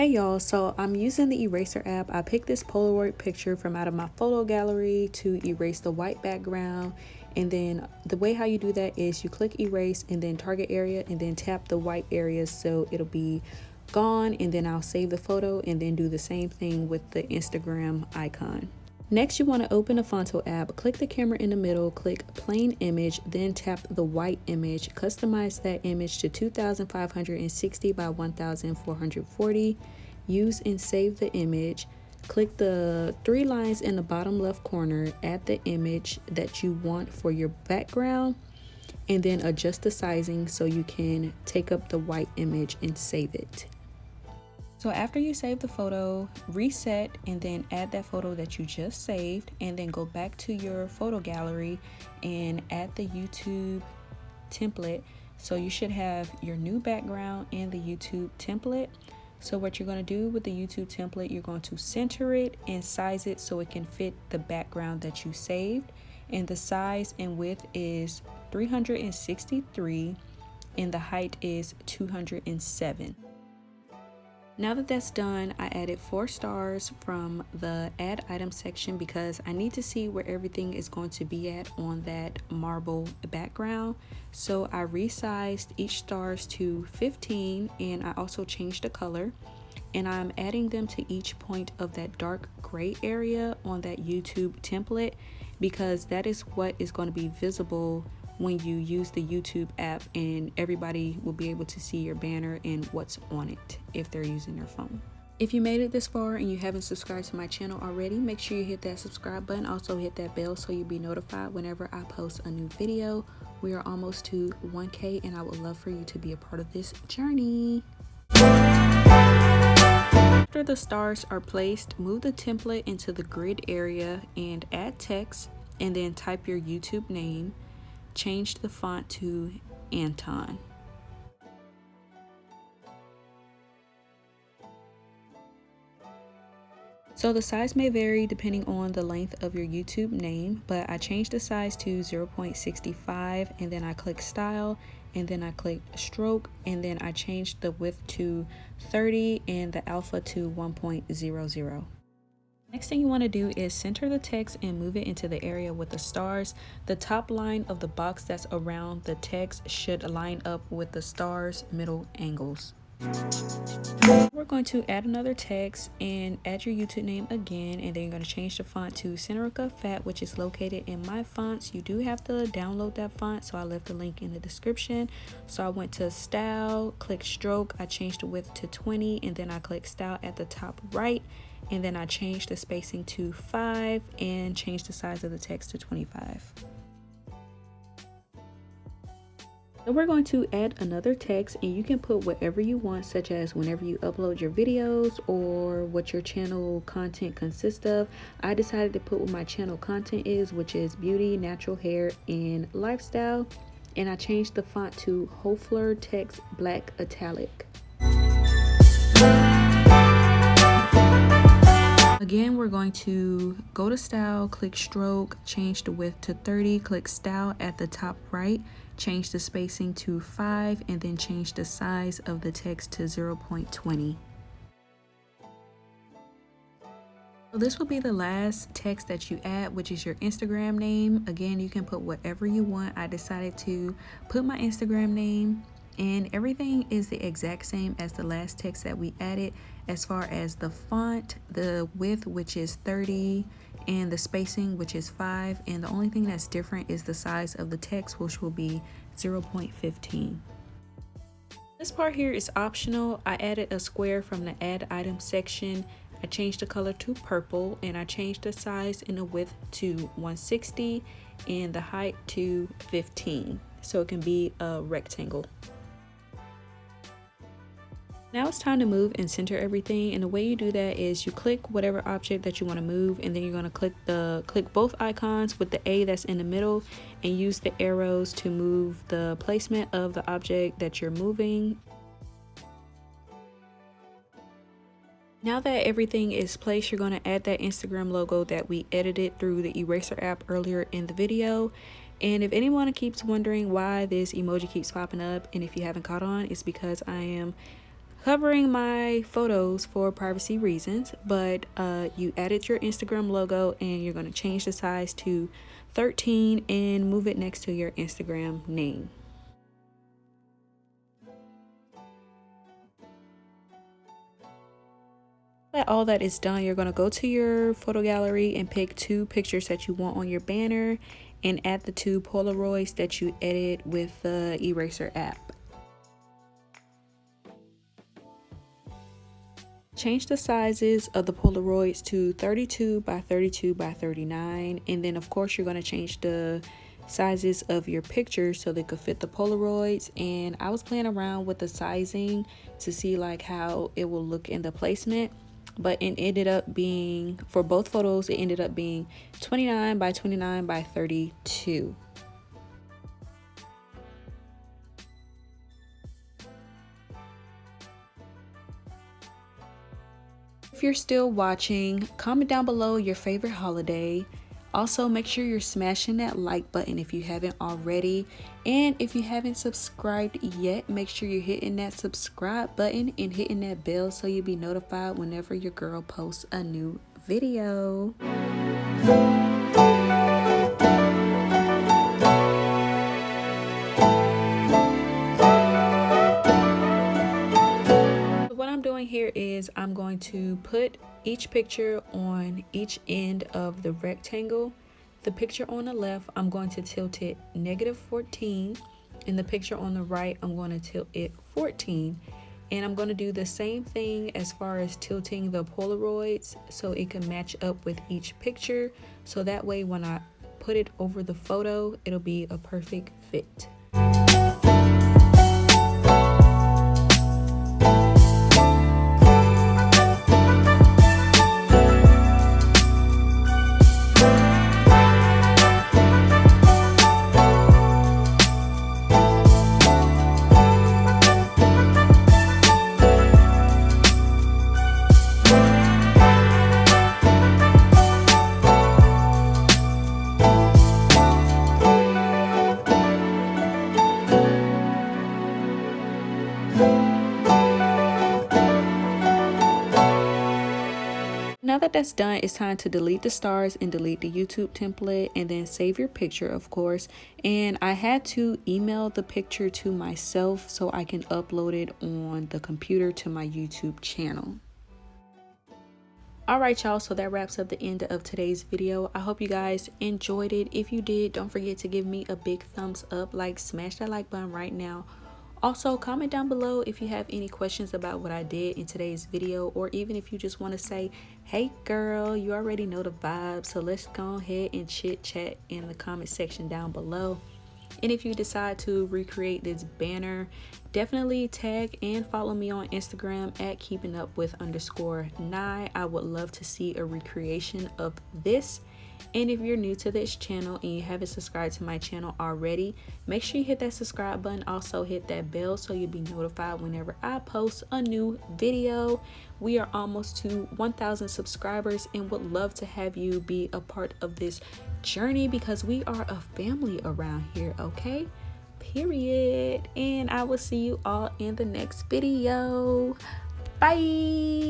Hey y'all, so I'm using the eraser app. I picked this Polaroid picture from out of my photo gallery to erase the white background. And then the way how you do that is you click erase and then target area and then tap the white areas so it'll be gone, and then I'll save the photo and then do the same thing with the Instagram icon. Next, you want to open a Phonto app, click the camera in the middle, click plain image, then tap the white image, customize that image to 2560 by 1440, use and save the image, click the three lines in the bottom left corner, add the image that you want for your background, and then adjust the sizing so you can take up the white image and save it. So after you save the photo, reset and then add that photo that you just saved, and then go back to your photo gallery and add the YouTube template. So you should have your new background and the YouTube template. So what you're going to do with the YouTube template, you're going to center it and size it so it can fit the background that you saved. And the size and width is 363 and the height is 207. Now that that's done, I added 4 stars from the add item section because I need to see where everything is going to be at on that marble background. So I resized each stars to 15 and I also changed the color. And I'm adding them to each point of that dark gray area on that YouTube template because that is what is going to be visible when you use the YouTube app, and everybody will be able to see your banner and what's on it if they're using their phone. If you made it this far and you haven't subscribed to my channel already, make sure you hit that subscribe button. Also hit that bell so you'll be notified whenever I post a new video. We are almost to 1K and I would love for you to be a part of this journey. After the stars are placed, move the template into the grid area and add text, and then type your YouTube name. Change the font to Anton. So the size may vary depending on the length of your YouTube name, but I changed the size to 0.65 and then I click style and then I click stroke and then I changed the width to 30 and the alpha to 1.00. Next thing you want to do is center the text and move it into the area with the stars. The top line of the box that's around the text should line up with the stars' middle angles. We're going to add another text and add your YouTube name again, and then you're going to change the font to Seneca Fat, which is located in my fonts. You do have to download that font, so I left the link in the description. So I went to style, click stroke, I changed the width to 20, and then I click style at the top right, and then I changed the spacing to 5 and changed the size of the text to 25. So we're going to add another text, and you can put whatever you want, such as whenever you upload your videos or what your channel content consists of. I decided to put what my channel content is, which is beauty, natural hair, and lifestyle. And I changed the font to Hofler Text Black Italic. Again, we're going to go to style, click stroke, change the width to 30, click style at the top right, change the spacing to 5, and then change the size of the text to 0.20. So this will be the last text that you add, which is your Instagram name. Again, you can put whatever you want. I decided to put my Instagram name, and everything is the exact same as the last text that we added, as far as the font, the width, which is 30, and the spacing, which is 5, and the only thing that's different is the size of the text, which will be 0.15. This part here is optional. I added a square from the add item section. I changed the color to purple, and I changed the size and the width to 160 and the height to 15, so it can be a rectangle. Now it's time to move and center everything, and the way you do that is you click whatever object that you want to move, and then you're going to click both icons with the A that's in the middle and use the arrows to move the placement of the object that you're moving. Now that everything is placed, you're going to add that Instagram logo that we edited through the eraser app earlier in the video. And if anyone keeps wondering why this emoji keeps popping up, and if you haven't caught on, it's because I am covering my photos for privacy reasons, but you added your Instagram logo and you're going to change the size to 13 and move it next to your Instagram name. That all that is done, you're going to go to your photo gallery and pick 2 pictures that you want on your banner and add the 2 Polaroids that you edit with the eraser app. Change the sizes of the Polaroids to 32 by 32 by 39, and then of course you're going to change the sizes of your pictures so they could fit the Polaroids. And I was playing around with the sizing to see like how it will look in the placement, but it ended up being, for both photos, it ended up being 29 by 29 by 32. If you're still watching, comment down below your favorite holiday. Also, make sure you're smashing that like button if you haven't already. And if you haven't subscribed yet, make sure you're hitting that subscribe button and hitting that bell so you'll be notified whenever your girl posts a new video. What I'm doing here is I'm going to put each picture on each end of the rectangle. The picture on the left, I'm going to tilt it -14, and the picture on the right, I'm going to tilt it 14. And I'm going to do the same thing as far as tilting the Polaroids so it can match up with each picture, so that way when I put it over the photo, it'll be a perfect fit. Now that that's done, it's time to delete the stars and delete the YouTube template, and then save your picture, of course. And I had to email the picture to myself so I can upload it on the computer to my YouTube channel. Alright y'all, so that wraps up the end of today's video. I hope you guys enjoyed it. If you did, don't forget to give me a big thumbs up, like smash that like button right now. Also, comment down below if you have any questions about what I did in today's video, or even if you just want to say, hey girl, you already know the vibe, so let's go ahead and chit chat in the comment section down below. And if you decide to recreate this banner, definitely tag and follow me on Instagram at keepingupwith_naii. I would love to see a recreation of this. And if you're new to this channel and you haven't subscribed to my channel already, make sure you hit that subscribe button. Also hit that bell so you'll be notified whenever I post a new video. We are almost to 1,000 subscribers and would love to have you be a part of this journey, because we are a family around here, okay? Period. And I will see you all in the next video. Bye.